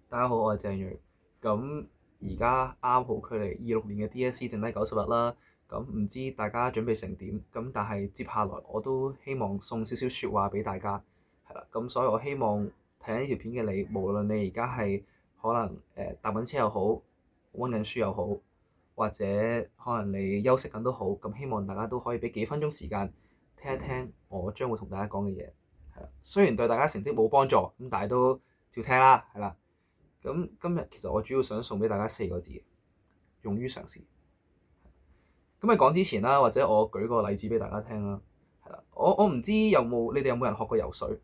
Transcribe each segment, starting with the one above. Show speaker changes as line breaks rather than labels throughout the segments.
大家好，我係鄭瑞。咁而家啱好距離26年嘅 DSE 剩低90日啦。咁唔知大家準備成點？咁但係接下來我都希望送少少説話俾大家，係啦。咁所以我希望睇緊呢條片嘅你，無論你而家係可能搭緊車又好，溫緊書又好，或者可能你休息緊都好，咁希望大家都可以俾幾分鐘時間聽一聽我將會同大家講嘅嘢。係啦，雖然對大家成績冇幫助，咁但係都照聽啦，係啦。咁今日其實我主要想送俾大家4個字：勇於嘗試。咁喺講之前啦，或者我舉個例子俾大家聽啦。係啦，我唔知你哋有冇人學過游水？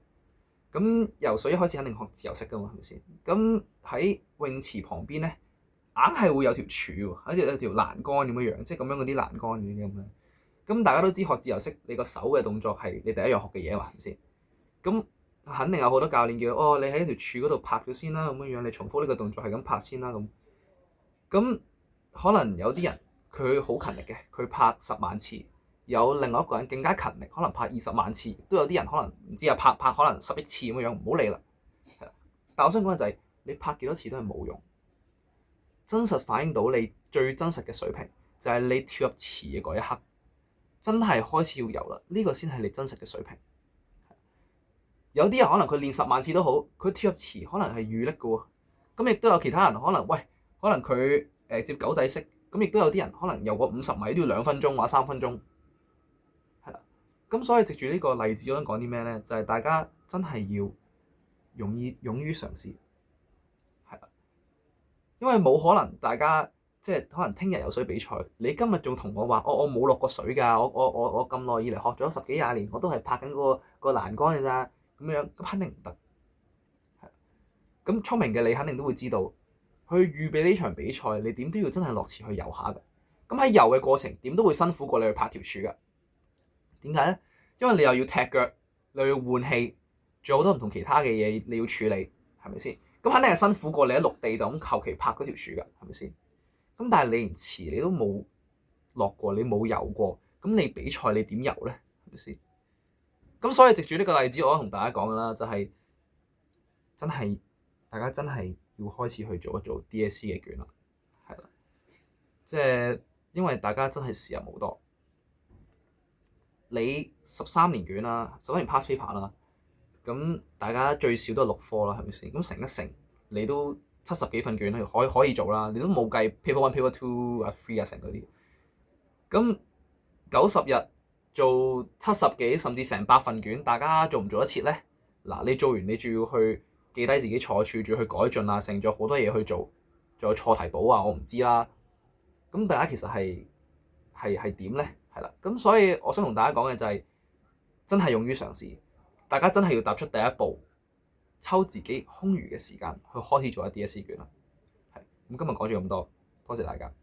咁游水一開始肯定學自由式噶嘛，係咪先？咁喺泳池旁邊咧，硬係會有條柱喎，好似有條欄杆咁樣樣，即係咁樣嗰啲欄杆嗰啲咁樣。咁大家都知學自由式，你個手嘅動作係你第一樣學嘅嘢嘛，係咪先？咁肯定有好多教練叫你喺條柱嗰度拍咗先啦，咁樣樣你重複呢個動作係咁拍先啦，咁可能有啲人佢好勤力嘅，佢拍10萬次；有另外一個人更加勤力，可能拍20萬次；都有啲人可能唔知拍可能10億次咁樣樣，唔好理啦。但我想講嘅就係你拍幾多次都係冇用，真實反映到你最真實嘅水平就係你跳入池嘅嗰一刻，真係開始要游啦，呢個先係你真實嘅水平。有啲人可能佢練10萬次都好，佢跳入池可能係預力嘅喎。咁亦都有其他人可能佢接狗仔式，咁亦都有啲人可能游過50米都要2分鐘或者3分鐘，係啦。咁所以藉住呢個例子，我想講啲咩咧？就係大家真係要勇於嘗試，係啦。因為冇可能大家即係可能聽日游水比賽，你今日仲同我話我冇落過水㗎，我咁耐以嚟學咗10幾20年，我都係拍緊個欄杆㗎咋。咁樣咁肯定唔得。咁聰明嘅你肯定都會知道，去預備呢場比賽，你點都要真係落池去游下㗎。咁喺游嘅過程點都會辛苦過你去拍條柱㗎。點解咧？因為你又要踢腳，你又要換氣，仲有好多唔同其他嘅嘢你要處理，係咪先？咁肯定係辛苦過你喺陸地就咁求其拍嗰條柱㗎，係咪先？咁但係你連池你都冇落過，你冇游過，咁你比賽你點游咧？係咪先？咁所以藉住呢個例子，我同大家講㗎啦，就係真係大家真係要開始去做一做 DSE 嘅卷啦，係啦，即係因為大家真係時日冇多，你13年卷啦，13年 past paper 啦，咁大家最少都係6科啦，係咪先？咁乘一乘，你都70幾份卷可以做啦，你都冇計 paper 1、paper 2啊、3啊成嗰啲，咁90日做70幾甚至成100份卷，大家做唔做得切咧？嗱，你做完你仲要去記低自己錯處，仲要去改進啊，剩咗好多嘢去做，仲有錯題簿啊，我唔知啦。咁大家其實係點咧？係啦，咁所以我想同大家講嘅就係真係勇於嘗試，大家真係要踏出第一步，抽自己空餘嘅時間去開始做一 DSE 卷啦。係咁，今日講咗咁多，多謝大家。